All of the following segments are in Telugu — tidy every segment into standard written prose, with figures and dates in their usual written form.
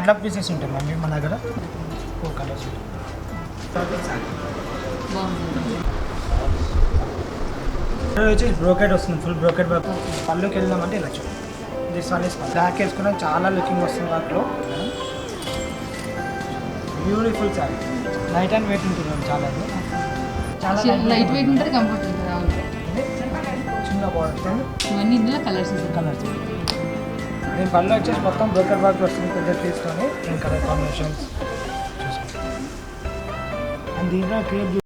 అట్లా పీసెస్ ఉంటాయి మ్యామ్ మన దగ్గర 4 కలర్స్ వచ్చి బ్రోకెట్ వస్తుంది, ఫుల్ బ్రోకెట్ పళ్ళుకి వెళ్దామంటే ఇలా చూడండి. దిస్ వన్ ఇస్ బ్లాక్ వేసుకున్నా చాలా లుకింగ్ వస్తుంది వాటిలో. Beautiful sari, light and weight ఉంటుంది మ్యామ్. చాలా లైట్ వెయిట్ ఉంటుంది, కంఫర్ట్ ఉంటుంది. చిన్న బార్డర్ ఇవన్నీ ఇందులో కలర్స్ దీని పళ్ళు వచ్చేసి మొత్తం బ్రోకెట్ వర్క్ వస్తుంది. పెద్ద తీసుకొని దీని కలర్ కాంబినేషన్స్ చూసుకుంటాం. అండ్ దీంట్లో క్రియేట్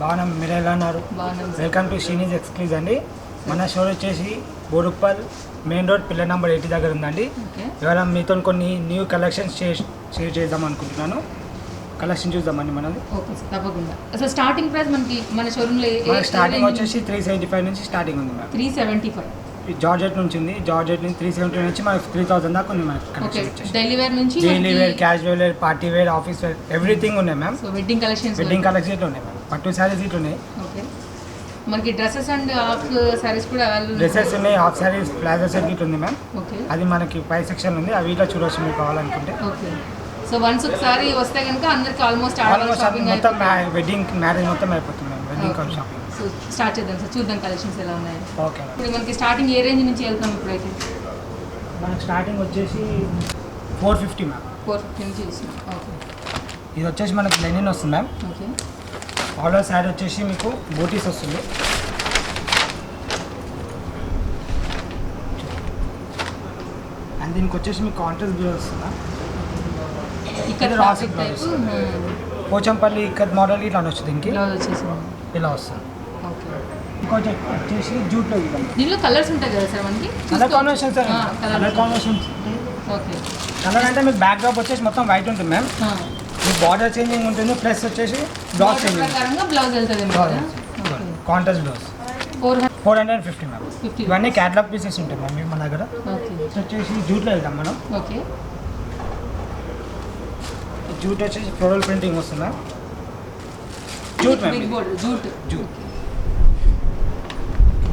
బాగున్నాం. మీరు ఎలా ఉన్నారు? వెల్కమ్ టు శ్రీనిజ్ ఎక్స్క్లూజివ్ అండి. మన షో వచ్చేసి Boduppal main road pillar number 80 దగ్గర ఉందండి. ఇవాళ మీతో కొన్ని న్యూ కలెక్షన్స్ షేర్ చేద్దాం అనుకుంటున్నాను. కలెక్షన్ చూద్దామండి మనది. తప్పకుండా. అసలు స్టార్టింగ్ ప్రైస్ మనకి మన షోరూంలో స్టార్టింగ్ వచ్చేసి 375 నుంచి స్టార్టింగ్ ఉంది మ్యామ్. 375 జార్జెట్ నుంచి ఉంది. జార్జెట్ నుంచి 370 నుంచి మనకి 3000 దాకా ఉంది మనకి కలెక్షన్ వచ్చేసి. డైలీ వేర్ నుంచి daily wear, casual wear, party wear, office wear everything ఉన్నాయి మ్యామ్. సో వెడ్డింగ్ కలెక్షన్స్ ఉన్నాయి మ్యామ్. పట్టు సారీస్ ఇట్లా ఉన్నాయి. ఓకే, మనకి డ్రెస్సెస్ అండ్ హాఫ్ సారీస్ కూడా అవైలబుల్. డ్రెస్సెస్ ఉన్నాయి, హాఫ్ సారీస్, ప్లాజో సెట్ ఇట్లా ఉంది మ్యామ్. ఓకే, అది మనకి పై సెక్షన్ ఉంది. అవి ఇట్లా చూడవచ్చు మీరు కావాలనుకుంటే. ఓకే, సో వన్స్ ఒకసారి వస్తే కనుక అందరికి ఆల్మోస్ట్ మొత్తం వెడ్డింగ్ మ్యారేజ్ మొత్తం అయిపోతుంది ma'am. Wedding shopping. So start చేద్దాం సార్, చూద్దాం కలెక్షన్స్ ఎలా ఉన్నాయి. ఓకే, ఇప్పుడు మనకి స్టార్టింగ్ ఏ రేంజ్ నుంచి వెళ్తాం ఇప్పుడైతే? మనకి స్టార్టింగ్ వచ్చేసి 450 మ్యామ్. 450 నుంచి చూస్తున్నాం. ఓకే, ఇది వచ్చేసి మనకి లెనిన్ వస్తుంది ma'am. Okay, all over sari వచ్చేసి మీకు బూటీస్ వస్తుంది. అండ్ దీనికి వచ్చేసి మీకు కాంట్రాస్ట్ బ్లౌజ్ వస్తుందా? ఇక్కడ రాసిక్ బ్లౌజ్, పోచంపల్లి ఇక్కడ మోడల్ ఇట్లా వస్తుంది. దీనికి ఇలా వస్తుంది. ఓకే, ఇంకొంచెం వచ్చేసి జూట్లో దీనిలో కలర్స్ ఉంటాయి కదా సార్ మనకి? Colour combination sir, colour combination. Okay, colour అంటే మీకు బ్యాక్ డ్రాప్ వచ్చేసి మొత్తం వైట్ ఉంటుంది మ్యామ్. బార్డర్ చేంజింగ్ ఉంటుంది ప్లస్ వచ్చేసి బ్లౌజ్ చేంజింగ్ ప్రకారంగా బ్లౌజ్ వెళ్తుంది కాంట్రాస్ట్ బ్లౌజ్ 450 మ్యామ్. 50. ఇవన్నీ క్యాటలాగ్ పీసెస్ ఉంటాయి మ్యామ్ మన దగ్గర. ఓకే ఇది వచ్చేసి జూట్లో వెళ్తాం మనం. ఓకే జూట్ వచ్చేసి ఫ్లోరల్ ప్రింటింగ్ వస్తుంది ma'am. Jute ma'am big border jute. Jute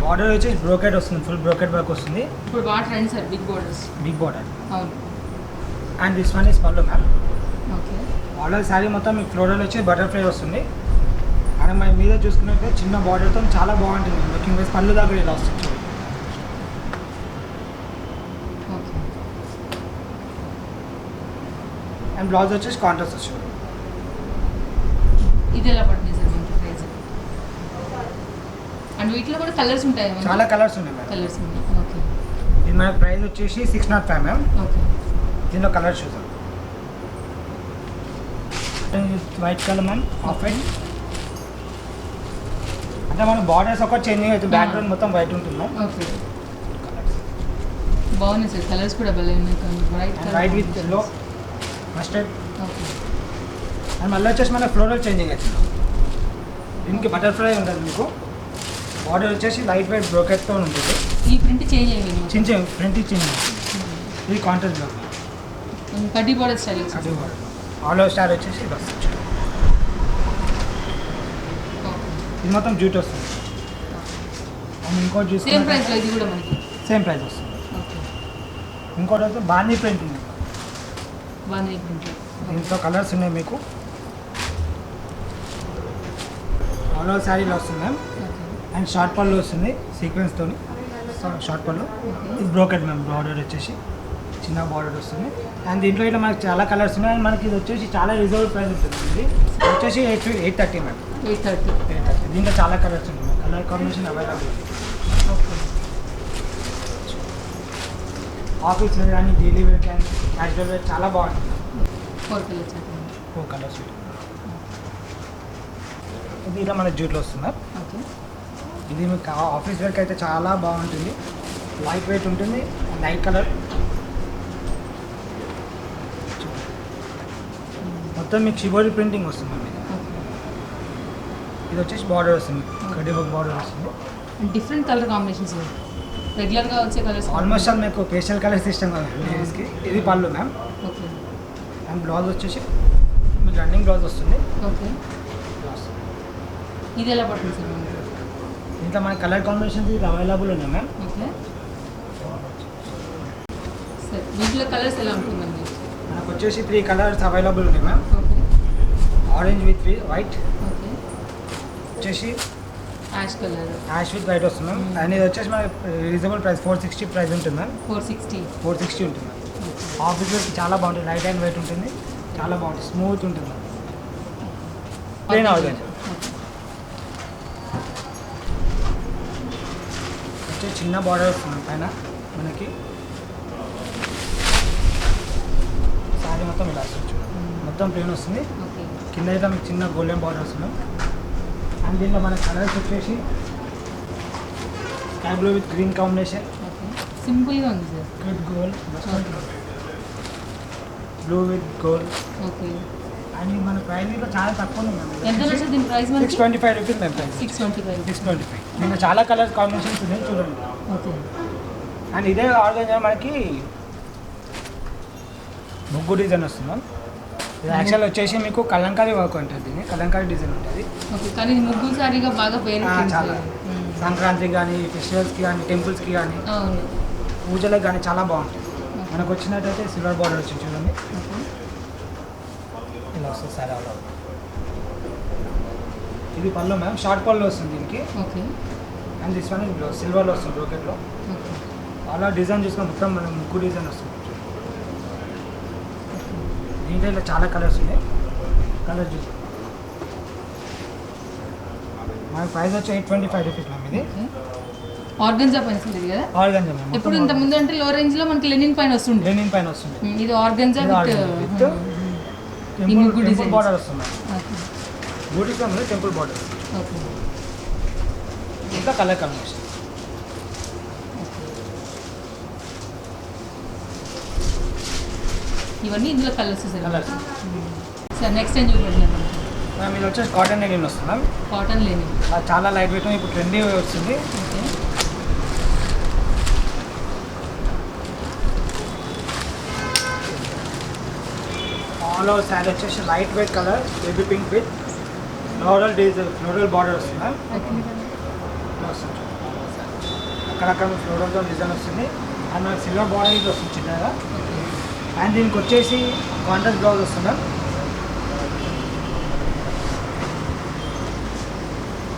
border వచ్చేసి బ్రోకెట్ వస్తుంది, ఫుల్ బ్రోకెట్ వర్క్ వస్తుంది, ఇప్పుడు బాగా trend sir big borders. Big border. అవును అండ్ దిస్ వన్ ఇస్ పళ్ళు మ్యామ్. ఓకే ఆర్డర్ శారీ మొత్తం మీకు ఫ్లోరల్ వచ్చి బటర్ఫ్లై వస్తుంది. అండ్ మన మీద చూసుకున్నట్టే చిన్న బార్డర్తో చాలా బాగుంటుంది లుకింగ్ వైస్. పళ్ళు దగ్గర ఇలా వస్తుంది చూడండి. ఓకే అండ్ బ్లౌజ్ వచ్చేసి కాంట్రాస్ట్ వస్తుంది. ఇది ఎలా పడుతుంది సార్ మనకి ప్రైస్? అండ్ వీటిలో కూడా కలర్స్ ఉంటాయి. చాలా కలర్స్ ఉన్నాయి మ్యామ్. కలర్స్ ఉన్నాయి. ఓకే ఇది మన ప్రైస్ వచ్చేసి 605 మ్యామ్. ఓకే దీనిలో కలర్స్ చూద్దాం. White colour ma'am, off white. అంటే మన బార్డర్స్ ఒక చేంజింగ్ అవుతుంది, బ్యాక్గ్రౌండ్ మొత్తం వైట్ ఉంటుంది మ్యామ్. ఓకే బాగున్నాయి సార్ కలర్స్ కూడా భలే ఉన్నాయి. White with yellow mustard. Okay and మళ్ళీ వచ్చేసి మన ఫ్లోరల్ చేంజింగ్ అవుతుంది. దీనికి బటర్ఫ్లై ఉంటుంది మీకు. బార్డర్ వచ్చేసి లైట్ వైట్ బ్రోకెట్తో ఉంటుంది. ఈ ప్రింట్ చేంజ్ అయ్యింది. చిన్న ప్రింట్ చేంజ్ అవుతుంది. ఇది కాంట్రాస్ట్ బ్లౌజ్. కడ్డీ బార్డర్ స్టైల్. అది బార్డర్ ఆల్ ఓవర్ స్టార్ వచ్చేసి ఇది వస్తుంది. ఇది మొత్తం జూట్ వస్తుంది. అండ్ ఇంకోటి సేమ్ చూసుకుంటే ప్రైస్లో ఇది కూడా మనకి. సేమ్ ప్రైస్ వస్తుంది. ఓకే ఇంకోటి అయితే బాందీ ప్రింట్ ఉంది. బాగుంది ప్రింట్. దీంట్లో కలర్స్ ఉన్నాయి మీకు. ఆల్ ఓవర్ శారీలో వస్తుంది మ్యామ్. ఓకే అండ్ షార్ట్ పళ్ళు వస్తుంది సీక్వెన్స్తో. షార్ట్ పళ్ళు. ఇది బ్రోకెట్ మ్యామ్. బార్డర్ వచ్చేసి చిన్న బార్డర్ వస్తుంది. అండ్ దీంట్లో ఇట్లా మనకి చాలా కలర్స్ ఉన్నాయి. అండ్ మనకి ఇది వచ్చేసి చాలా రిజర్వ్ ప్రైస్ ఉంటుంది. ఇది వచ్చేసి 830 మ్యామ్. 830. 830. దీంట్లో చాలా కలర్స్ ఉన్నాయి. Colour combination available. Okay office wear కానీ డైలీ వేర్ కానీ క్యాజువల్ వేర్ చాలా బాగుంటుంది. 4 కలర్స్ చెప్పండి. 4 కలర్స్. ఇది ఇలా మన జూట్లో వస్తుంది మ్యామ్. ఓకే ఇది మీకు ఆఫీస్ వేర్కి అయితే చాలా బాగుంటుంది. లైట్ వెయిట్ ఉంటుంది. లైట్ కలర్ మొత్తం మీకు షిబోరి ప్రింటింగ్ వస్తుంది మ్యామ్. ఇది వచ్చేసి బార్డర్ వస్తుంది, కడ్డీ వర్క్ బార్డర్ వస్తుంది. డిఫరెంట్ కలర్ కాంబినేషన్స్ రెగ్యులర్గా వచ్చే కలర్స్ ఆల్మోస్ట్ ఆల్ మీకు పేస్టల్ కలర్స్ ఇష్టం కదా లేడీస్కి. ఇది పళ్ళు మ్యామ్. ఓకే అండ్ బ్లౌజ్ వచ్చేసి మీకు రన్నింగ్ బ్లౌజ్ వస్తుంది. ఓకే ఇది ఎలా పడుతుంది సార్ మనకి? ఇంట్లో మన కలర్ కాంబినేషన్స్ ఇది అవైలబుల్ ఉన్నాయి మ్యామ్. ఓకే సార్ వీటిలో కలర్స్ ఎలా ఉంటుందండి? మనకు వచ్చేసి 3 కలర్స్ అవైలబుల్ ఉన్నాయి ma'am. Okay orange with white okay వచ్చేసి ash colour ash with white వస్తుంది మ్యామ్. అండ్ ఇది వచ్చేసి మన రీజనబుల్ ప్రైస్ 460 ప్రైస్ ఉంటుంది మ్యామ్. 460. 460 ఉంటుంది మ్యామ్. ఆఫీస్ వేర్కి చాలా బాగుంటుంది. లైట్ అండ్ వైట్ ఉంటుంది. చాలా బాగుంటుంది. స్మూత్ ఉంటుంది మ్యామ్. ప్లెయిన్ ఆర్గంజా వచ్చేసి చిన్న బార్డర్ వస్తుంది పైన మనకి. శారీ మొత్తం ఇలా వస్తుంది. మొత్తం ప్లెయిన్ వస్తుంది. ఓకే కింద అయితే మీకు చిన్న గోల్డెన్ బార్డర్ వస్తుంది. అండ్ దీంట్లో మన కలర్స్ వచ్చేసి sky blue with green combination, okay సింపుల్గా ఉంది sir. With gold, blue with gold. Okay and మన ప్రైస్ కూడా చాలా తక్కువ ఉంది మ్యామ్. ఎంత వచ్చేది దీని ప్రైస్ మనకి? 625 రూపీస్ మ్యామ్ ప్రైస్. 625. 625. దీంట్లో చాలా కలర్ కాంబినేషన్స్ ఉన్నాయి చూడండి. ఓకే అండ్ ఇదే ఆర్గంజా మనకి ముగ్గు డిజైన్ వస్తుంది మ్యామ్. ఇది యాక్చువల్ వచ్చేసి మీకు కలంకారీ వర్క్ ఉంటుంది. దీన్ని కలంకారీ డిజైన్ ఉంటుంది. ఓకే కానీ ఇది ముగ్గురు సారీగా బాగా పేరు చాలా సంక్రాంతికి కానీ ఫెస్టివల్స్కి కానీ టెంపుల్స్కి కానీ అవును. పూజలకు కానీ చాలా బాగుంటుంది. మనకు వచ్చినట్టయితే సిల్వర్ బార్డర్ వచ్చింది చూడండి. ఓకే ఇలా వస్తుంది సారీ అలా. ఇది పళ్ళు మ్యామ్. షార్ట్ పళ్ళు వస్తుంది దీనికి. Okay and this one blouse సిల్వర్లో వస్తుంది బ్రోకెట్లో. ఓకే అలా డిజైన్ చూసుకొని మొత్తం మనం ముగ్గు డిజైన్ వస్తుంది. దీంట్లో ఇలా చాలా కలర్స్ ఉన్నాయి. కలర్ చూసి మన ప్రైస్ వచ్చి 825 రూపీస్ మ్యామ్. ఇది ఆర్గన్జా పైన వస్తుంది కదా? Organza ma'am. ఇప్పుడు ఇంత ముందు అంటే లో రేంజ్ లో మనకి లెనిన్ పైన వస్తుంది. లెనిన్ పైన వస్తుంది. ఇది ఆర్గన్జా విత్ ఈ ముగ్గు టెంపుల్ డిజైన్. బార్డర్ వస్తుంది. ఓకే బ్యూటిఫుల్ ఉంది టెంపుల్ బార్డర్. ఓకే ఇంకా కలర్ కాంబినేషన్. ఇవన్నీ ఇందులో colours sir. Colours sir next ఏం చూపెట్టినారు మ్యామ్ ఇది వచ్చేసి కాటన్ లెనిన్ వస్తుంది మ్యామ్. కాటన్ లేని. అది చాలా లైట్ వెయిట్ ఇప్పుడు ట్రెండీ వస్తుంది. ఓకే. ఆల్ ఓవర్ శారీ వచ్చేసి light weight colour baby pink with floral border వస్తుంది మ్యామ్. ఇలా వస్తుంది. అక్కడక్కడ ఫ్లోరల్తో డిజైన్ వస్తుంది అండ్ మనకి సిల్వర్ బార్డర్ ఇది వస్తుంది చిన్నగా. అండ్ దీనికి వచ్చేసి కాంట్రాస్ట్ బ్లౌజ్ వస్తుంది మ్యామ్.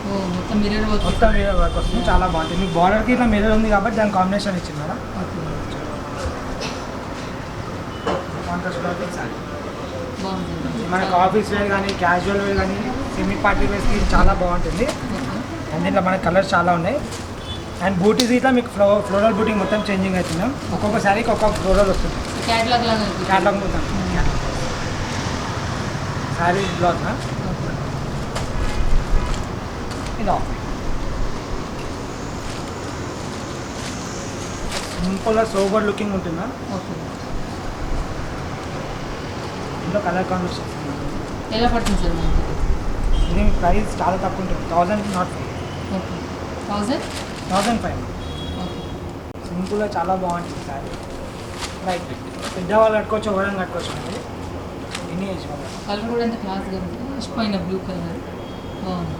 ఓ మొత్తం మిర్రర్ వర్క్. మొత్తం మిర్రర్ వర్క్ వస్తుంది, చాలా బాగుంటుంది. మీకు బార్డర్కి ఇట్లా మిర్రర్ ఉంది కాబట్టి దాని కాంబినేషన్ ఇచ్చింది మేడం. కాంట్రాస్ట్ బ్లౌజ్ శారీ బాగుంటుంది. మనకు ఆఫీస్ వేర్ కానీ క్యాజువల్ వేర్ కానీ సెమీ పార్టీ వేర్స్కి చాలా బాగుంటుంది. అండ్ దీంట్లో మనకి కలర్స్ చాలా ఉన్నాయి. అండ్ బూటీస్ ఇట్లా మీకు ఫ్లోరల్ బూటీ మొత్తం చేంజింగ్ అవుతుంది మ్యామ్. ఒక్కొక్క శారీకి ఒక్కొక్క ఫ్లోరల్ వస్తుంది. క్యాటలాగ్ లాగా క్యాటలాగ్ మొత్తం శారీ బ్లౌజ్ మ్యామ్. ఇది ఆఫ్ సింపుల్గా సోబర్ లుకింగ్ ఉంటుంది మ్యామ్. ఓకే. ఇందులో కలర్ కాంబినేషన్ ఎలా పడుతుంది సార్ మనకి? ఇది ప్రైస్ చాలా తక్కువ ఉంటుంది, 1000 నాట్ 5. ఓకే. 1000? 1005. ఓకే. సింపుల్గా చాలా బాగుంటుంది శారీ. లైట్ పెద్దవాళ్ళు కట్టుకోవచ్చు, ఎవరైనా కట్టుకోవచ్చు అండి. ఎన్ని ఏజ్ వాళ్ళు. కలర్ కూడా ఎంత క్లాస్గా ఉంది. ఇష్టమైన బ్లూ కలర్ బాగుంది.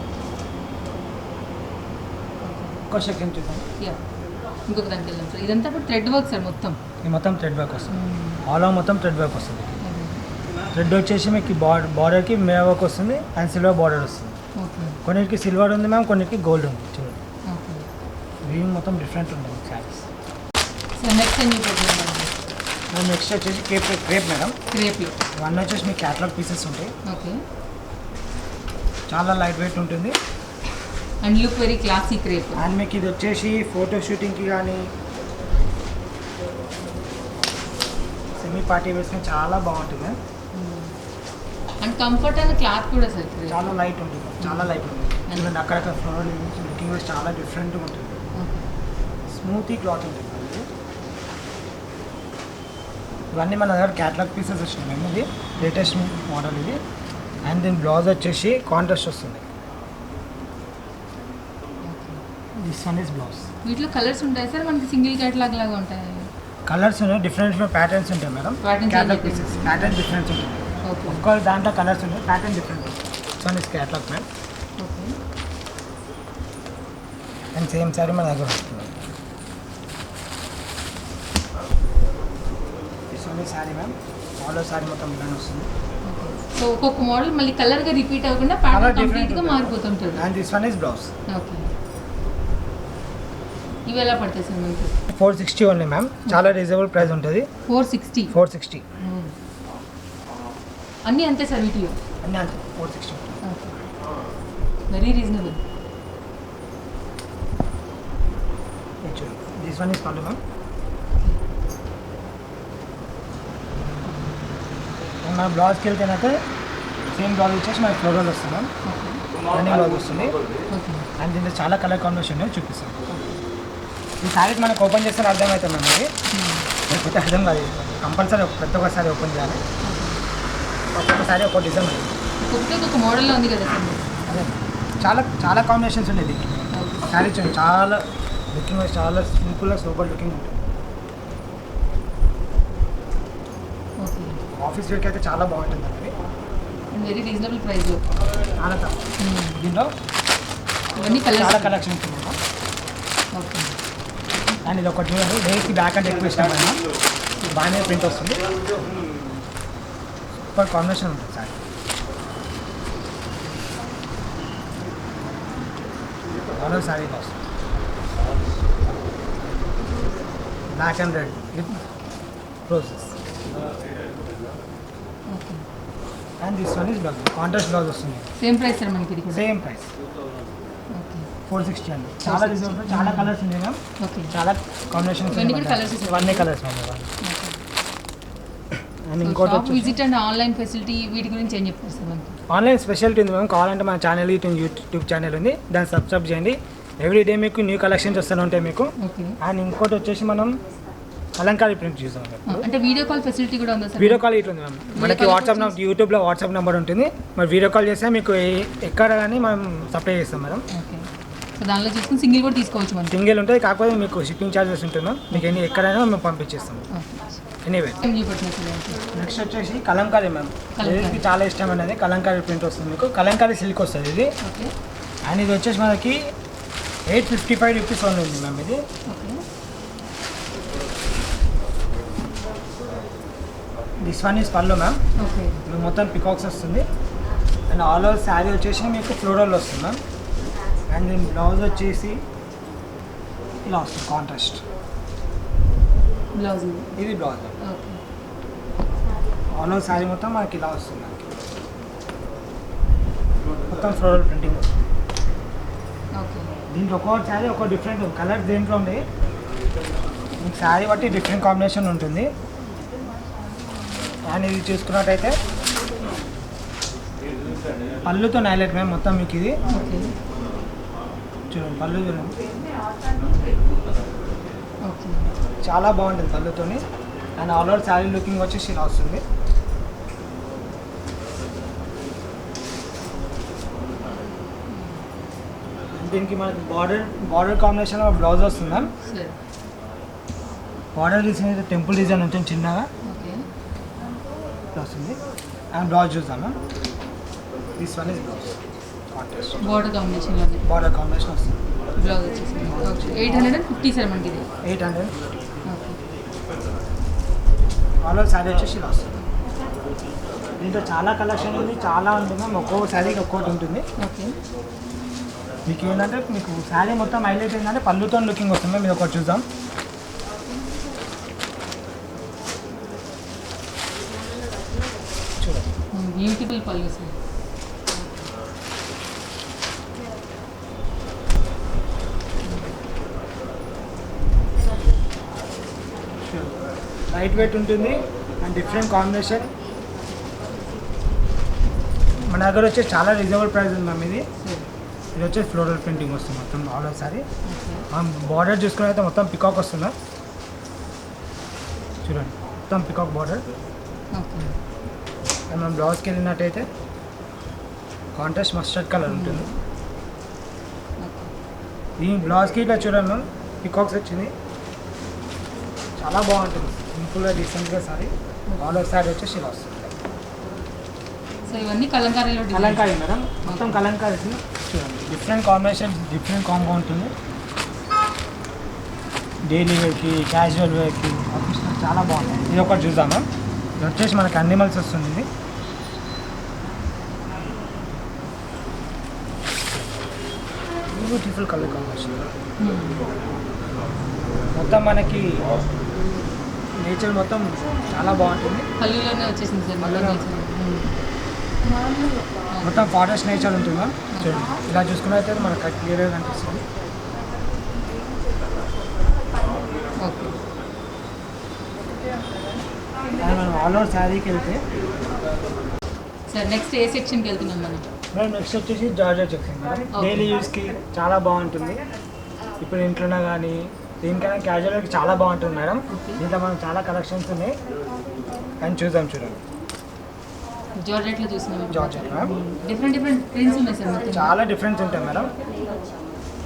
ఇంకో సెకండ్ చూద్దాం. యా ఇంకొక దానికి వెళ్దాం సార్. ఇదంతా ఇప్పుడు థ్రెడ్ వర్క్ సార్ మొత్తం. ఇది మొత్తం థ్రెడ్ వర్క్ వస్తుంది. ఆల్ ఓవర్ మొత్తం థ్రెడ్ వర్క్ వస్తుంది. థ్రెడ్ వచ్చేసి మీకు బార్డర్కి మిర్రర్ వర్క్ వస్తుంది అండ్ సిల్వర్ బార్డర్ వస్తుంది. ఓకే. కొన్నిటికి సిల్వర్ ఉంది మ్యామ్, కొన్నిటికి గోల్డ్ ఉంది. చూడండి ఓకే. వీవింగ్ మొత్తం డిఫరెంట్ ఉంటుంది శారీస్. సార్ నెక్స్ట్ ఏం చూపెట్టినారు? మేము నెక్స్ట్ వచ్చేసి క్రేప్ మేడం. క్రేప్లో. వన్ వచ్చేసి మీకు క్యాటలాగ్ పీసెస్ ఉంటాయి. ఓకే. చాలా లైట్ వెయిట్ ఉంటుంది and look very classy crepe. And మీకు ఇది వచ్చేసి ఫోటో షూటింగ్కి కానీ సెమీ పార్టీ వేసుకొని చాలా బాగుంటుంది. అండ్ కంఫర్ట్ అండ్ క్లాత్ కూడా సార్ చాలా లైట్ ఉంటుంది, చాలా లైట్ ఉంటుంది. ఎందుకంటే అక్కడక్కడ ఫ్లోర్ లుకింగ్ వైజ్ చాలా డిఫరెంట్గా ఉంటుంది. స్మూతీ క్లాత్ ఉంటుంది. ఇవన్నీ మన దగ్గర క్యాటలాగ్ పీసెస్ వచ్చినాయి మేము. ఇది లేటెస్ట్ మోడల్ ఇది. అండ్ దీని బ్లౌజ్ వచ్చేసి కాంట్రాస్ట్ వస్తుంది. This one is blouse. వీటిలో కలర్స్ ఉంటాయి సార్ మనకి సింగిల్ క్యాటలాగ్ లాగా ఉంటాయి? కలర్స్ ఉన్నాయి, డిఫరెంట్ ప్యాటర్న్స్ ఉంటాయి మేడం. Patterns క్యాటలాగ్ ఉంటాయి. పీసెస్ ప్యాటర్న్ డిఫరెన్స్ ఉంటుంది. ఓకే. ఒక్క దాంట్లో కలర్స్ ఉంటాయి, ప్యాటర్న్ డిఫరెంట్ ఉంటుంది. This one is catalogue ma'am. Okay. And same sari మన దగ్గర వస్తుంది. This one is sari ma'am. All sari మొత్తం ఇలానే వస్తుంది. సో ఒక్కొక్క మోడల్ మళ్ళీ కలర్గా రిపీట్ అవ్వకుండా ప్యాటర్న్ కంప్లీట్గా మారిపోతుంటుంది. And this one is blouse. Okay. ఇవి ఎలా పడతాయి సార్ మనకి? 460 ఓన్లీ మ్యామ్. చాలా రీజనబుల్ ప్రైస్ ఉంటుంది. 460. 460 అన్నీ అంతే సార్ వీటిలో? అన్నీ అంతే 460. Okay. Very reasonable. This one is పళ్ళు మ్యామ్. మన బ్లౌజ్కి వెళ్తేనైతే సేమ్ బ్లౌజ్ వచ్చేసి మనకి ఫ్లోరల్ వస్తుంది మ్యామ్. రన్నింగ్ బ్లౌజ్ వస్తుంది. ఓకే. అండ్ దీంట్లో చాలా కలర్ కాంబినేషన్ చూపిస్తాను. ఈ శారీ మనకు ఓపెన్ చేస్తే అర్థమవుతుంది మ్యామ్. ఇది లేకపోతే అర్థం కాదు. కంపల్సరీ ప్రతి ఒక్కసారి ఓపెన్ చేయాలి. ఒక్కొక్కసారి ఒక్కొక్క డిజైన్ ఉంది. ఒక్కొక్క మోడల్లో ఉంది కదా సార్? అదే చాలా చాలా కాంబినేషన్స్ ఉన్నాయి దీనికి. శారీ చూడండి, చాలా లుకింగ్ చాలా సింపుల్గా సూపర్ లుకింగ్ ఉంటుంది. ఓకే. ఆఫీస్ వేర్కి అయితే చాలా బాగుంటుంది అండి. వెరీ రీజనబుల్ ప్రైస్లో. చాలా తక్కువ. దీంట్లో ఇవన్నీ చాలా కలర్స్. కలెక్షన్స్ ఉన్నాయి. ఓకే. అండ్ ఇది ఒకటి చూడండి, లేస్కి బ్యాక్ అంటే ఎక్కువ ఇష్టం అయినా బాగానే ప్రింట్ వస్తుంది. సూపర్ కాంబినేషన్ ఉంటుంది సార్. ఆలో సారీ వస్తుంది black and red with roses. Okay. And this one is blouse, contrast blouse వస్తుంది. సేమ్ ప్రైస్ సార్ మనకి ఇది కూడా? Same price okay. 460 అండి. చాలా రీజనబుల్, చాలా కలర్స్ ఉన్నాయి మ్యామ్. ఓకే. చాలా కాంబినేషన్స్. ఇవన్నీ కూడా colours ఇస్తారా? ఇవన్నీ కలర్స్ మ్యామ్. అండ్ సో ఇంకోటి షాప్ వచ్చేసి విజిట్ అండ్ ఆన్లైన్ ఫెసిలిటీ వీటి గురించి ఏం చెప్తారు సార్ మనకి? ఆన్లైన్ స్పెషాలిటీ ఉంది మ్యామ్. కావాలంటే మన ఛానల్ యూట్యూబ్ ఛానల్ ఉంది, దాన్ని సబ్స్క్రైబ్ చేయండి. ఎవ్రీ డే మీకు న్యూ కలెక్షన్స్ వస్తూనే ఉంటాయి మీకు. ఓకే. అండ్ ఇంకోటి వచ్చేసి మనం కలంకారీ ప్రింట్ చూసాం మ్యామ్. అంటే వీడియో కాల్ ఫెసిలిటీ కూడా ఉందా సార్? వీడియో కాల్ ఇట్లా ఉంది మ్యామ్. మనకి వాట్సాప్ యూట్యూబ్లో వాట్సాప్ నెంబర్ ఉంటుంది. మరి వీడియో కాల్ చేస్తే మీకు ఎక్కడ కానీ మనం సప్లై చేస్తాం మేడం. ఓకే. సో దానిలో చూసుకుని సింగిల్ కూడా తీసుకోవచ్చు మనం. సింగిల్ ఉంటుంది, కాకపోతే మీకు షిప్పింగ్ ఛార్జెస్ ఉంటుంది మ్యామ్. మీకు ఎక్కడైనా మేము పంపించేస్తాం. ఎనీవే నెక్స్ట్ వచ్చేసి కలంకారీ మ్యామ్. ఇది చాలా ఇష్టమైనది కలంకారీ ప్రింట్ వస్తుంది మీకు. కలంకారీ సిల్క్ వస్తుంది ఇది. ఓకే. అండ్ ఇది వచ్చేసి మనకి 855 రూపీస్ ఓన్లీ ఉంది మ్యామ్. ఇది ఓకే. దిస్ వన్ ఈస్ పళ్ళు మ్యామ్. ఓకే. మొత్తం పికాక్స్ వస్తుంది. అండ్ ఆల్ ఓవర్ శారీ వచ్చేసి మీకు ఫ్లోరల్ వస్తుంది మ్యామ్. అండ్ దీని బ్లౌజ్ వచ్చేసి ఇలా వస్తుంది కాంట్రాస్ట్. బ్లౌజ్ ఇది blouse. Okay. All over sari మొత్తం మనకి ఇలా వస్తుంది మనకి. మొత్తం ఫ్లోరల్ ప్రింటింగ్ వస్తుంది. ఓకే. దీంట్లో ఒక్కొక్క శారీ ఒక్కో డిఫరెంట్ కలర్ దేంట్లో ఉండే మీకు శారీ బట్టి డిఫరెంట్ కాంబినేషన్ ఉంటుంది. అండ్ ఇది చూసుకున్నట్టయితే పళ్ళుతో హైలైట్ మేము మొత్తం మీకు ఇది ఓకే. చూడండి పళ్ళు చూడండి ఓకే. చాలా బాగుంటుంది పళ్ళుతోని. And all over sari looking వచ్చేసి ఇలా వస్తుంది. దీనికి మనకి బార్డర్ కాంబినేషన్లో బ్లౌజ్ వస్తుంది మ్యామ్. సరే. బార్డర్ డిజైన్ అయితే టెంపుల్ డిజైన్ ఉంటుంది చిన్నగా ఓకే. ఇట్లా వస్తుంది. అండ్ బ్లౌజ్ చూద్దాం ma'am. This one is blouse contrast border కాంబినేషన్లోనే బార్డర్ కాంబినేషన్ వస్తుంది. బ్లౌజ్ వచ్చేసి ఓకే. 850 సార్ మనకి ఇది. 800. ఓకే. ఆల్ ఓవర్ శారీ వచ్చేసి ఇలా వస్తుంది. దీంట్లో చాలా కలెక్షన్ ఉంది, చాలా ఉంటుంది మ్యామ్. ఒక్కొక్క శారీకి ఒక్కొక్కటి ఉంటుంది. ఓకే. మీకు ఏంటంటే మీకు శారీ మొత్తం హైలైట్ ఏంటంటే పళ్ళుతో లుకింగ్ వస్తుంది. మీరు ఒకటి చూద్దాం. చూడండి బ్యూటిఫుల్ పళ్ళు సార్. లైట్ వెయిట్ ఉంటుంది అండ్ డిఫరెంట్ కాంబినేషన్. మన దగ్గర వచ్చి చాలా రీజనబుల్ ప్రైస్ ఉంది మ్యామ్. ఇది వచ్చి ఫ్లోరల్ ప్రింటింగ్ వస్తుంది మొత్తం ఆల్ ఓవర్ సారీ. మనం బార్డర్ చూసుకుని అయితే మొత్తం పికాక్ వస్తుంది. చూడండి మొత్తం పికాక్ బార్డర్. ఓకే. అండ్ మనం బ్లౌజ్కి వెళ్ళినట్టయితే కాంట్రాస్ట్ మస్టర్డ్ కలర్ ఉంటుంది. ఈ బ్లౌజ్కి ఇట్లా చూడండి మ్యామ్ పికాక్స్ వచ్చింది. చాలా బాగుంటుంది సింపుల్గా డీసెంట్గా సారీ. ఆల్ ఓవర్ సారీ వచ్చేసి ఇలా వస్తుంది. సో ఇవన్నీ కలంకారీలో కలంకారీ మేడం. మొత్తం కలంకారీ చూడండి డిఫరెంట్ కాంబినేషన్ డిఫరెంట్ కాంబో ఉంటుంది. డైలీ వేర్కి క్యాజువల్ వేర్కి ఆఫీస్లో చాలా బాగుంటుంది. ఇది ఒకటి చూద్దాం మ్యామ్. ఇది వచ్చేసి మనకి అనిమల్స్ వస్తుంది. ఇది బ్యూటిఫుల్ కలర్ కాంబినేషన్. మొత్తం మనకి నేచర్ మొత్తం చాలా బాగుంటుంది. పళ్ళులోనే వచ్చేసింది సార్ మళ్ళీ నేచర్. మొత్తం ఫారెస్ట్ నేచర్ ఉంటుంది మ్యామ్. చూడండి ఇలా చూసుకున్నట్టయితే మనకు క్లియర్గా కనిపిస్తుంది. ఓకే. అండ్ మనం ఆల్ ఓవర్ శారీకి వెళ్తే సార్ నెక్స్ట్ ఏ సెక్షన్కి వెళ్తున్నాం మనం? మేడం నెక్స్ట్ వచ్చేసి జార్జెట్ సెక్షన్ మేడం. డైలీ యూస్కి చాలా బాగుంటుంది. ఇప్పుడు ఇంట్లోనే కానీ దీనికైనా క్యాజువల్కి చాలా బాగుంటుంది మేడం. దీంట్లో మనం చాలా కలెక్షన్స్ ఉన్నాయి అని చూద్దాం. చూడండి జార్జెట్లో చూసినాం. జార్జెట్ మ్యామ్ డిఫరెంట్ ప్రింట్స్ ఉన్నాయి సార్ మొత్తం. చాలా డిఫరెన్స్ ఉంటాయి మేడం.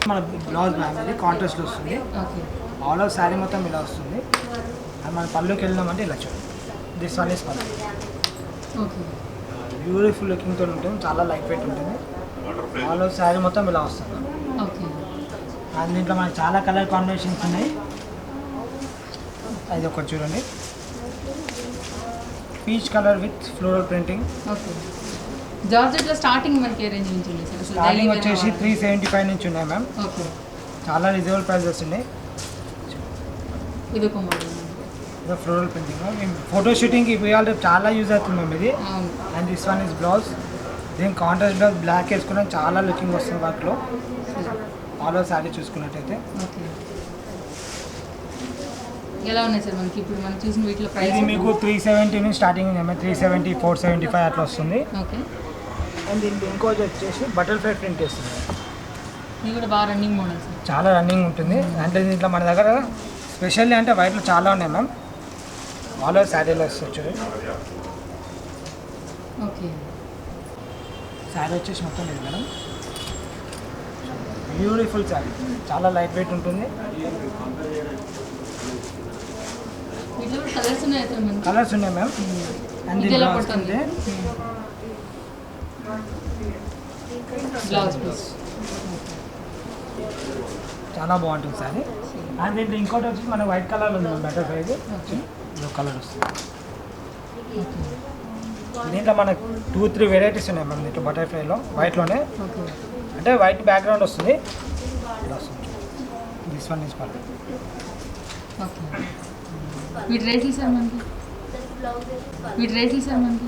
మన బ్లౌజ్ మ్యామ్ ఇది కాంట్రాస్ట్లో వస్తుంది. ఓకే. ఆల్ ఓవర్ శారీ మొత్తం ఇలా వస్తుంది. అండ్ మన పళ్ళుకి వెళ్ళినామంటే ఇలా చూడండి. దిస్ వన్ ఈస్ పళ్ళు. ఓకే. బ్యూటిఫుల్ లుకింగ్తో ఉంటుంది. చాలా లైట్ వెయిట్ ఉంటుంది. ఆల్ ఓవర్ శారీ మొత్తం ఇలా వస్తుంది. ఓకే. అండ్ దీంట్లో మనకి చాలా కలర్ కాంబినేషన్స్ ఉన్నాయి. అది ఒకటి చూడండి peach colour with floral printing. Okay. జార్జెట్లో స్టార్టింగ్ మనకి ఏ రేంజ్ నుంచి ఉంది సార్? అసలు స్టార్టింగ్ వచ్చేసి 375 నుంచి ఉన్నాయి మ్యామ్. ఓకే. చాలా రీజనబుల్ ప్రైజెస్ ఉన్నాయి. ఇది ఒక మోడల్. ఇది ఫ్లోరల్ ప్రింటింగ్. మేము ఫోటో షూటింగ్కి ఇవాళ చాలా యూజ్ అవుతుంది మ్యామ్ ఇది. అవును. And this one is blouse. దీనికి కాంట్రాస్ట్ బ్లౌజ్ బ్లాక్ వేసుకున్నాం చాలా లుకింగ్ వస్తుంది వర్క్లో. ఆల్ ఓవర్ శారీ చూసుకున్నట్టయితే ఓకే. ఎలా ఉన్నాయి సార్ మనకి ఇప్పుడు మనం చూసిన వీటిలో ప్రైస్? ఇది మీకు 370 నుంచి స్టార్టింగ్ ఉంది మ్యామ్. 370, 475 అట్లా వస్తుంది. ఓకే. అండ్ దీనికి ఇంకోటి వచ్చేసి బటర్ఫ్లై ప్రింట్ వేస్తుంది. ఇది కూడా బాగా రన్నింగ్ మోడల్ సార్. చాలా రన్నింగ్ ఉంటుంది. అంటే దీంట్లో మన దగ్గర స్పెషల్లీ అంటే వైట్లో చాలా ఉన్నాయి మ్యామ్. ఆల్ ఓవర్ శారీలో వస్తుంది చూడండి. ఓకే. శారీ వచ్చేసి మొత్తం లేదు మేడం. బ్యూటిఫుల్ శారీ, చాలా లైట్ వెయిట్ ఉంటుంది. వీటిలో కూడా కలర్స్ ఉన్నాయి సార్ మనకి. కలర్స్ ఉన్నాయి మ్యామ్. అండ్ ఇది ఎలా పడుతుంది? బ్లౌజ్ పీస్ చాలా బాగుంటుంది సారీ. అండ్ దీంట్లో ఇంకోటి వచ్చి మన వైట్ కలర్ ఉంది ma'am, butterflies okay. Blue colour వస్తుంది. దీంట్లో మనకు 2-3 వెరైటీస్ ఉన్నాయి మ్యామ్ దీంట్లో బటర్ఫ్లైలో, వైట్లోనే. ఓకే. అంటే వైట్ బ్యాక్గ్రౌండ్ వస్తుంది. This one is perfect. Okay. వీటి రేట్లు సార్ మనకి? వీటి రేట్లు సార్ మనకి?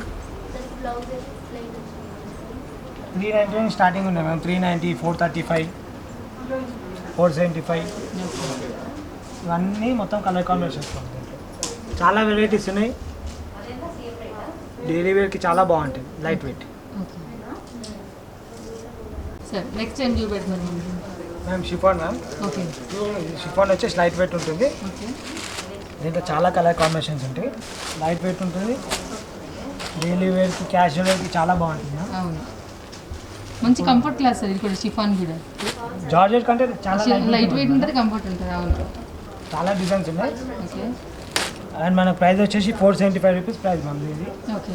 390 స్టార్టింగ్ ఉన్నాయి మ్యామ్. 390, 435, 475 ఇవన్నీ మొత్తం కలర్ కాంబినేషన్స్ దీంట్లో. చాలా వెరైటీస్ ఉన్నాయి. డైలీ వేర్కి చాలా బాగుంటుంది, light weight. Okay sir. Next time చూపెడతాను ma'am chiffon ma'am. Okay. Chiffon వచ్చేసి లైట్ వెయిట్ ఉంటుంది. ఓకే. దీంట్లో చాలా కలర్ కాంబినేషన్స్ ఉంటాయి. లైట్ వెయిట్ ఉంటుంది. డైలీ వేర్కి, క్యాజువల్ వేర్కి చాలా బాగుంటుంది మ్యామ్. అవును, మంచి కంఫర్ట్ క్లాస్ సార్. ఇది కూడా షిఫాన్ కూడా జార్జెట్ కంటే చాలా లైట్ వెయిట్ ఉంటుంది, కంఫర్ట్ ఉంటుంది. అవును. చాలా డిజైన్స్ ఉన్నాయి. ఓకే. అండ్ మన ప్రైస్ వచ్చేసి 475 రూపీస్ ప్రైస్ మ్యామ్ ఇది. ఓకే.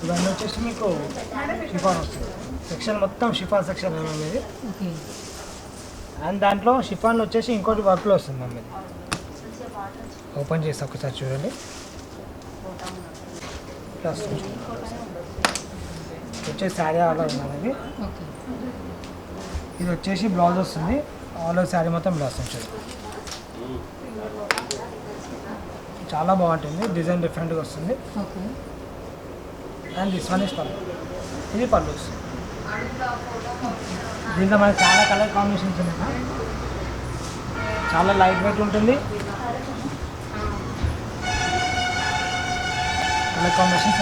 ఇవన్నీ వచ్చేసి మీకు షిఫాన్ వస్తుంది. సెక్షన్ మొత్తం షిఫాన్ సెక్షన్ మ్యామ్ ఇది. ఓకే. అండ్ దాంట్లో షిఫాన్ వచ్చేసి ఇంకోటి వర్క్లో వస్తుంది మ్యామ్ ఇది. ఓపెన్ చేసి ఒకసారి చూడండి. ఇట్లా వస్తుంది. వచ్చేసి శారీ ఆల్ ఓవర్ ఉన్నది. ఓకే. ఇది వచ్చేసి బ్లౌజ్ వస్తుంది. ఆల్ ఓవర్ శారీ మొత్తం బ్లౌజ్ వస్తుంది. చాలా బాగుంటుంది. డిజైన్ డిఫరెంట్గా వస్తుంది. Okay. And this one is పళ్ళు. ఇది పళ్ళు వస్తుంది. దీంట్లో మనకి చాలా కలర్ కాంబినేషన్స్ ఉన్నాయి. చాలా లైట్ వెయిట్ ఉంటుంది. Colour combinations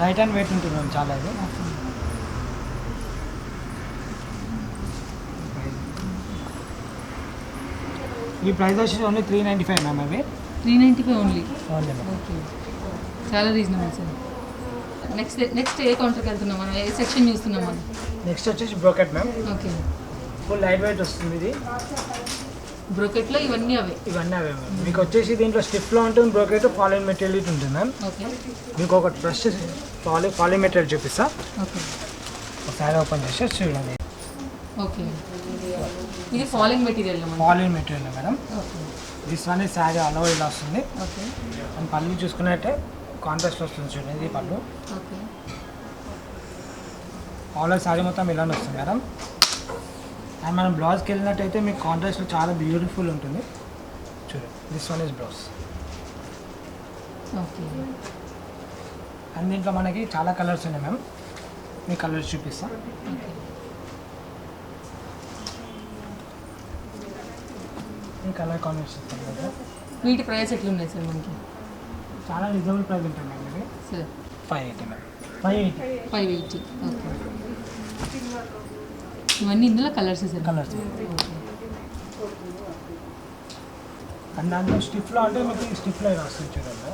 light and weight ఉంటుంది మ్యామ్ చాలా. ఇది ఈ ప్రైస్ వచ్చేసి ఓన్లీ 395 మ్యామ్. అవి 395 ఓన్లీ. Only ma'am. ఓకే, చాలా రీజనబుల్ సార్. నెక్స్ట్ ఏ కౌంటర్కి వెళ్తున్నాం మనం? ఏ సెక్షన్ చూస్తున్నాం మనం? నెక్స్ట్ వచ్చేసి brocade ma'am. Okay. Full light weight వస్తుంది ఇది. బ్రోకెట్లో ఇవన్నీ అవే? ఇవన్నీ అవే మ్యామ్. మీకు వచ్చేసి దీంట్లో స్టిఫ్లో ఉంటుంది బ్రోకెట్, ఫాలిన్ మెటీరియల్ ఉంటుంది మ్యామ్. ఓకే. మీకు ఒక బ్రష్ ఫాలిన్ మెటీరియల్ చూపిస్తా. ఓకే. ఒకసారి ఓపెన్ చేసి చూడండి. ఓకే. ఇది falling material falling material madam. Okay. This one sari all over ఇలా వస్తుంది. ఓకే. అండ్ పళ్ళు చూసుకున్నట్టే కాంట్రాస్ట్ వస్తుంది చూడండి. ఇది పళ్ళు. ఓకే. ఆల్ ఓవర్ శారీ మొత్తం ఇలానే వస్తుంది మేడం. అండ్ మనం బ్లౌజ్కి వెళ్ళినట్టయితే మీకు కాంట్రాస్ట్ చాలా బ్యూటిఫుల్ ఉంటుంది చూడండి. This one is blouse. Okay. And దీంట్లో మనకి చాలా కలర్స్ ఉన్నాయి మ్యామ్. మీ కలర్స్ చూపిస్తా. ఓకే. ఈ కలర్ కాంబినేషన్ వీటి ప్రైస్ ఎట్లున్నాయి సార్ మనకి? చాలా రీజనబుల్ ప్రైస్ ఉంటుంది మ్యామ్. ఇది సార్ 580 మ్యామ్. 580. 580. ఓకే. ఇవన్నీ ఇందులో colours sir? Colours. Okay. And దాంట్లో స్టిఫ్లో అంటే మీకు స్టిఫ్లో ఇలా వస్తుంది చూడండి.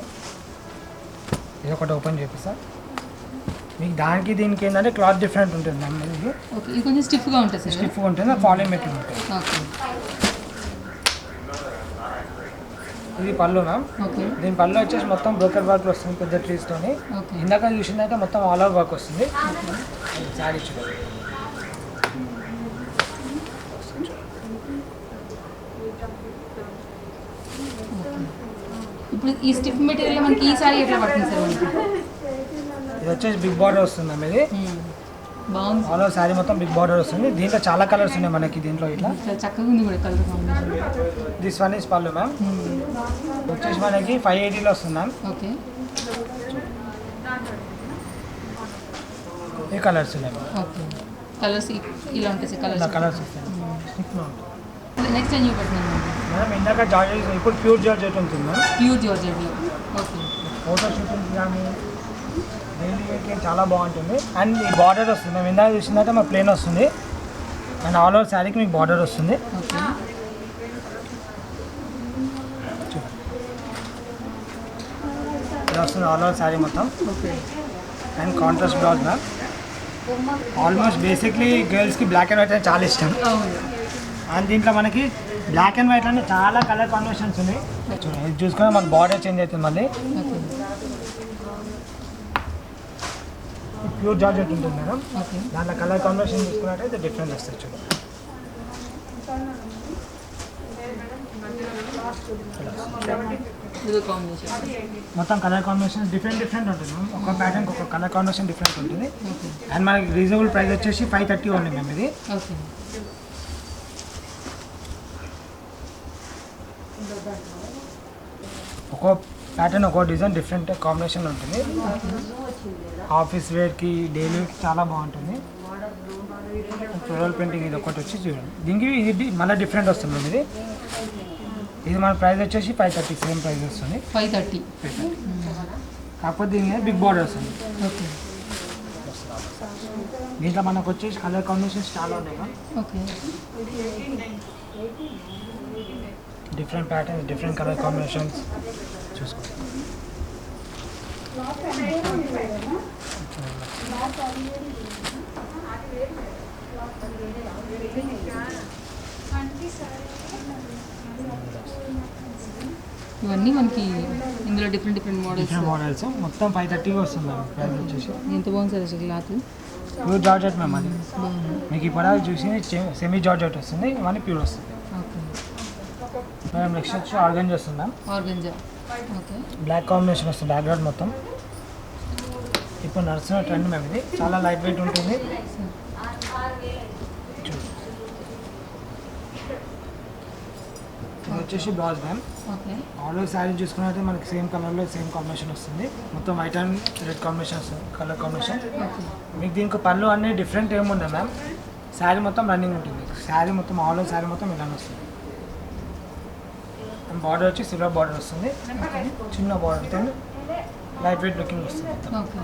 ఇది ఒకటి ఓపెన్ చేపిస్తా. మీకు దానికి దీనికి ఏంటంటే క్లాత్ డిఫరెంట్ ఉంటుంది మ్యామ్. ఇది ఓకే. ఇది కొంచెం స్టిఫ్గా ఉంటుంది సార్? స్టిఫ్గా ఉంటుంది, ఫాలిన్ మెటీరియల్ ఉంటుంది. ఓకే. ఇది పళ్ళు మ్యామ్. ఓకే. దీని పళ్ళు వచ్చేసి మొత్తం బ్రోకెట్ వర్క్ వస్తుంది పెద్ద ట్రీస్తోని. ఓకే. ఇందాక చూసిందైతే మొత్తం ఆల్ ఓవర్ వర్క్ వస్తుంది. శారీ చూడండి. ఇప్పుడు ఈ స్టిఫ్ మెటీరియల్ మనకి ఈ సారీ ఎట్లా పడుతుంది సార్ మనకి? ఇది వచ్చేసి బిగ్ బార్డర్ వస్తుంది మ్యామ్. ఇది బాగుంది. ఆల్ ఓవర్ శారీ మొత్తం బిగ్ బార్డర్ వస్తుంది. దీంట్లో చాలా కలర్స్ ఉన్నాయి మనకి దీంట్లో. ఇట్లా చాలా చక్కగా ఉంది కూడా colour combination. This one is పళ్ళు మ్యామ్. వచ్చేసి మనకి 580లో వస్తుంది మ్యామ్. ఓకే. ఈ కలర్స్ ఉన్నాయి మ్యామ్. ఓకే. కలర్స్ ఇలా ఉంటాయి సార్? ఇలా కలర్స్ కలర్స్ వస్తాయి. స్టిఫ్లో ఉంటుంది నెక్స్ట్ టైం చూపెట్టినాను మేడం. ఇందాక జార్జెట్, ఇప్పుడు ప్యూర్ జార్జెట్ ఉంటుంది మ్యామ్. ప్యూర్ జార్జెట్లో. ఓకే. ఫోటో షూటింగ్ కానీ డైలీ వేర్కి చాలా బాగుంటుంది. అండ్ ఈ బార్డర్ వస్తుంది మేము ఇందాక చూసిందంటే మా ప్లేన్ వస్తుంది. అండ్ ఆల్ ఓవర్ శారీకి మీకు బార్డర్ వస్తుంది. ఓకే. ఇలా వస్తుంది ఆల్ ఓవర్ శారీ మొత్తం. Okay. And contrast blouse ma'am. Almost basically గర్ల్స్కి బ్లాక్ అండ్ వైట్ అంటే చాలా ఇష్టం. అవును. అండ్ దీంట్లో మనకి బ్లాక్ అండ్ వైట్ అంటే చాలా కలర్ కాంబినేషన్స్ ఉన్నాయి. చూడండి ఇది చూసుకుంటే మనకు బార్డర్ చేంజ్ అవుతుంది మళ్ళీ. ఓకే. ప్యూర్ జార్జెట్ ఉంటుంది మేడం. ఓకే. దాంట్లో కలర్ కాంబినేషన్ చూసుకున్నట్టయితే డిఫరెంట్ వస్తుంది చూడండి. ఇది కాంబినేషన్. మొత్తం కలర్ కాంబినేషన్ డిఫరెంట్ ఉంటుంది మ్యామ్. ఒక ప్యాటర్న్ ఒక కలర్ కాంబినేషన్ డిఫరెంట్ ఉంటుంది. ఓకే. అండ్ మనకి రీజనబుల్ ప్రైస్ వచ్చేసి 530 ఉంది మ్యామ్ ఇది. ఓకే. ఒక్కో ప్యాటర్న్ ఒక్కో డిజైన్ డిఫరెంట్ కాంబినేషన్ ఉంటుంది. ఆఫీస్ వేర్కి డైలీ చాలా బాగుంటుంది. ఫ్లోరల్ ప్రింటింగ్ ఇది ఒకటి వచ్చి చూడండి. దీనికి ఇది మళ్ళీ డిఫరెంట్ వస్తుంది మ్యామ్. ఇది మన ప్రైస్ వచ్చేసి 530 సేమ్ ప్రైస్ వస్తుంది. 530. కాకపోతే దీని మీద బిగ్ బార్డర్ వస్తుంది. ఓకే. దీంట్లో మనకు వచ్చేసి కలర్ కాంబినేషన్స్ చాలా ఉన్నాయి ma'am. Okay. Different patterns different colour combinations చూసుకోండి. ఇవన్నీ మనకి ఇందులో డిఫరెంట్ మోడల్స్. డిఫరెంట్ మోడల్స్ మొత్తం 530 వస్తుంది మ్యామ్. ప్రైస్ వచ్చేసి ఎంత బాగుంది సార్ అసలు క్లాత్. Pure georgette ma'am. అది బాగుంది. మీకు ఇప్పుడు చూసి సెమీ జార్జెట్ వస్తుంది. ఇవన్నీ ప్యూర్ వస్తుంది. ఓకే. మేడం నెక్స్ట్ వచ్చి ఆర్గంజా వస్తుంది ma'am. Organza. Okay. Black combination వస్తుంది బ్యాక్గ్రౌండ్ మొత్తం. ఇప్పుడు నడుస్తున్న ట్రెండ్ మ్యామ్. ఇది చాలా లైట్ వెయిట్ ఉంటుంది. ఇది వచ్చేసి blouse ma'am. Okay. All over sari చూసుకున్నట్లయితే మనకి సేమ్ కలర్లో సేమ్ కాంబినేషన్ వస్తుంది. మొత్తం వైట్ అండ్ రెడ్ కాంబినేషన్ వస్తుంది కలర్ కాంబినేషన్. ఓకే. మీకు దీనికి పళ్ళు అన్నీ డిఫరెంట్ ఏముండదు మ్యామ్. శారీ మొత్తం రన్నింగ్ ఉంటుంది. శారీ మొత్తం ఆల్ ఓవర్ శారీ మొత్తం ఇలానే వస్తుంది. అండ్ బార్డర్ వచ్చి సిల్వర్ బార్డర్ వస్తుంది. చిన్న బార్డర్తో లైట్ వెయిట్ లుకింగ్ వస్తుంది. ఓకే.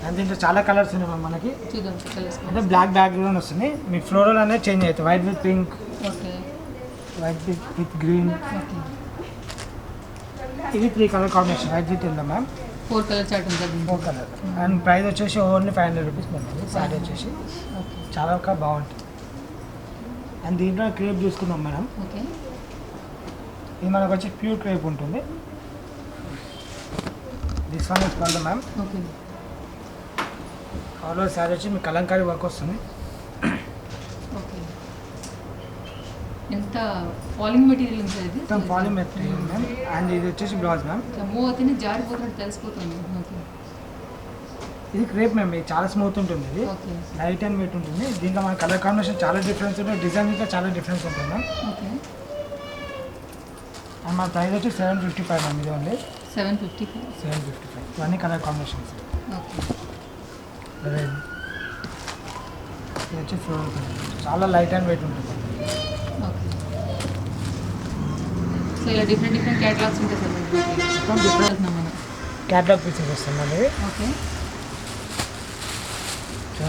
అండ్ దీంట్లో చాలా కలర్స్ ఉన్నాయి మ్యామ్. మనకి చూద్దాం కలర్స్. అంటే బ్లాక్ బ్యాక్గ్రౌండ్ వస్తుంది. మీకు ఫ్లోరల్ అనేది చేంజ్ అవుతుంది. White with pink, okay. White with green. Okay. ఇది 3 colour combination. White with yellow ma'am. 4 colour chart ఉంది సార్. 4 కలర్. అండ్ ప్రైస్ వచ్చేసి ఓన్లీ 500 రూపీస్ పడుతుంది. శారీ వచ్చేసి ఓకే. చాలా బాగుంటుంది. అండ్ దీంట్లో క్రేప్ చూసుకున్నాం మేడం. ఓకే. ఇది మనకు వచ్చి ప్యూర్ క్రేప్ ఉంటుంది. దిస్ వన్ ఇస్ పళ్ళు ma'am. Okay. All over sari వచ్చి మీకు కలంకారీ వర్క్ వస్తుంది. ఓకే. ఎంత ఫాలింగ్ మెటీరియల్ ఉంది సార్ ఇది. మొత్తం ఫాలింగ్ మెటీరియల్ మ్యామ్. అండ్ ఇది వచ్చేసి బ్లౌజ్ మ్యామ్. మూవ్ అవుతుంది జారిపోతున్నట్టు తెలిసిపోతుంది. ఓకే. ఇది క్రేప్ మ్యామ్. ఇది చాలా స్మూత్ ఉంటుంది. ఇది ఓకే. లైట్ అండ్ వెయిట్ ఉంటుంది. దీంట్లో మన కలర్ కాంబినేషన్ చాలా డిఫరెన్స్ ఉంటుంది. డిజైన్ ఇంకా చాలా డిఫరెన్స్ ఉంటుంది మ్యామ్. ఓకే. అండ్ మన ప్రైస్ వచ్చి 755 మ్యామ్. ఇది ఓన్లీ 755. 755. ఇవన్నీ కలర్ కాంబినేషన్స్. ఓకే. రెడ్ ఇది వచ్చి ఫ్లోర్ చాలా లైట్ అండ్ వెయిట్ ఉంటుంది. ఓకే. సో ఇలా డిఫరెంట్ క్యాటలాగ్స్ ఉంటాయి సార్. మొత్తం డిఫరెంట్ మనం. క్యాటలాగ్ పీసెస్ వస్తుంది అండి. ఓకే.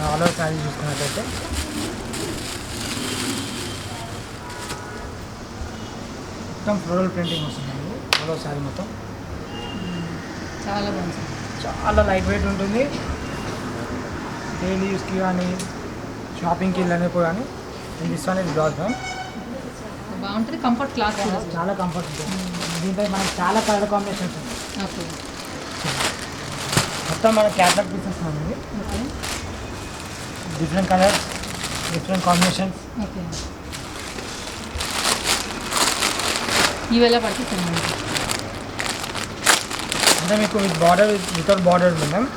ఆల్ ఓవర్ శారీ చూసుకున్నట్టయితే మొత్తం ఫ్లోరల్ ప్రింటింగ్ వస్తుందండి. ఆల్ ఓవర్ శారీ మొత్తం చాలా బాగుంది సార్. చాలా లైట్ వెయిట్ ఉంటుంది. డైలీ యూస్కి కానీ షాపింగ్కి వెళ్ళినప్పుడు కానీ this one is blouse ma'am. బాగుంటుంది. కంఫర్ట్ క్లాత్ కూడా సార్. చాలా కంఫర్ట్ ఉంటుంది. దీంట్లో మనకి చాలా కలర్ కాంబినేషన్స్ ఉన్నాయి. ఓకే. మొత్తం మన క్యాటలాగ్ పీసెస్ ఉంది. Okay. Different colours different combinations. Okay. ఇవి ఎలా పడుతుంది సార్ మనకి? అంటే మీకు విత్ బార్డర్ వితౌట్ బార్డర్ ఉంది మ్యామ్.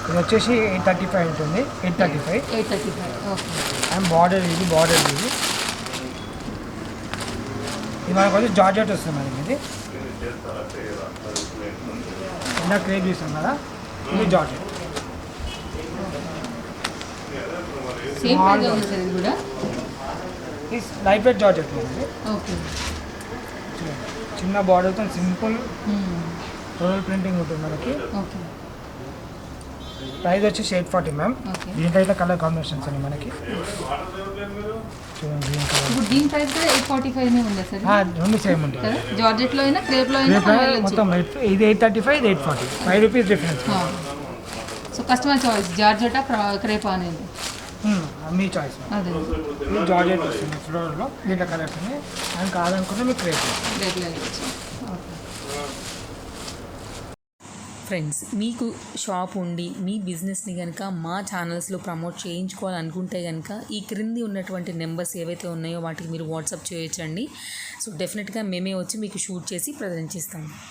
ఇది వచ్చేసి 835 ఉంటుంది. 835. 835. ఓకే. అండ్ బార్డర్ ఇది ఇది మనకు వచ్చి జార్జెట్ వస్తుంది మనకి. ఇది ఇలా క్రేప్ చేస్తాం కదా. ఇది జార్జెట్. సేమ్ ప్రైస్ ఉంది సార్ ఇది కూడా. ఇది లైట్ వెయిట్ జార్జెట్ ఉంది. ఓకే. చిన్న బార్డర్తో సింపుల్ ఫ్లోరల్ ప్రింటింగ్ ఉంటుంది మనకి. ఓకే. ప్రైస్ వచ్చేసి 840 మ్యామ్. ఓకే. దీంట్లో అయితే కలర్ కాంబినేషన్స్ అండి మనకి. చూడండి గ్రీన్ కలర్. ఇప్పుడు దీని ప్రైస్ కూడా 845 ఉందా సార్? రెండు సేమ్ ఉంటుంది కదా జార్జెట్లో అయినా క్రేప్లో అయినా రేపు మొత్తం ఇది 835 ఇది 840 ₹5 డిఫరెన్స్. సో కస్టమర్ చాయిస్ జార్జెటా క్రేపా అనేది మీ చాయిస్. అదే ఇది జార్జెట్ వస్తుంది ఫ్లోర్లో. దీంట్లో కలర్స్ ఉన్నాయి. అది కాదనుకుంటే మీకు రేపు క్రేప్లో వెళ్ళచ్చు. ఫ్రెండ్స్, మీకు షాప్ ఉండి మీ బిజినెస్ని కనుక మా ఛానల్స్లో ప్రమోట్ చేయించుకోవాలనుకుంటే కనుక ఈ క్రింది ఉన్నటువంటి నెంబర్స్ ఏవైతే ఉన్నాయో వాటికి మీరు వాట్సాప్ చేయొచ్చండి. సో డెఫినెట్గా మేమే వచ్చి మీకు షూట్ చేసి ప్రజెంట్ చేస్తాము.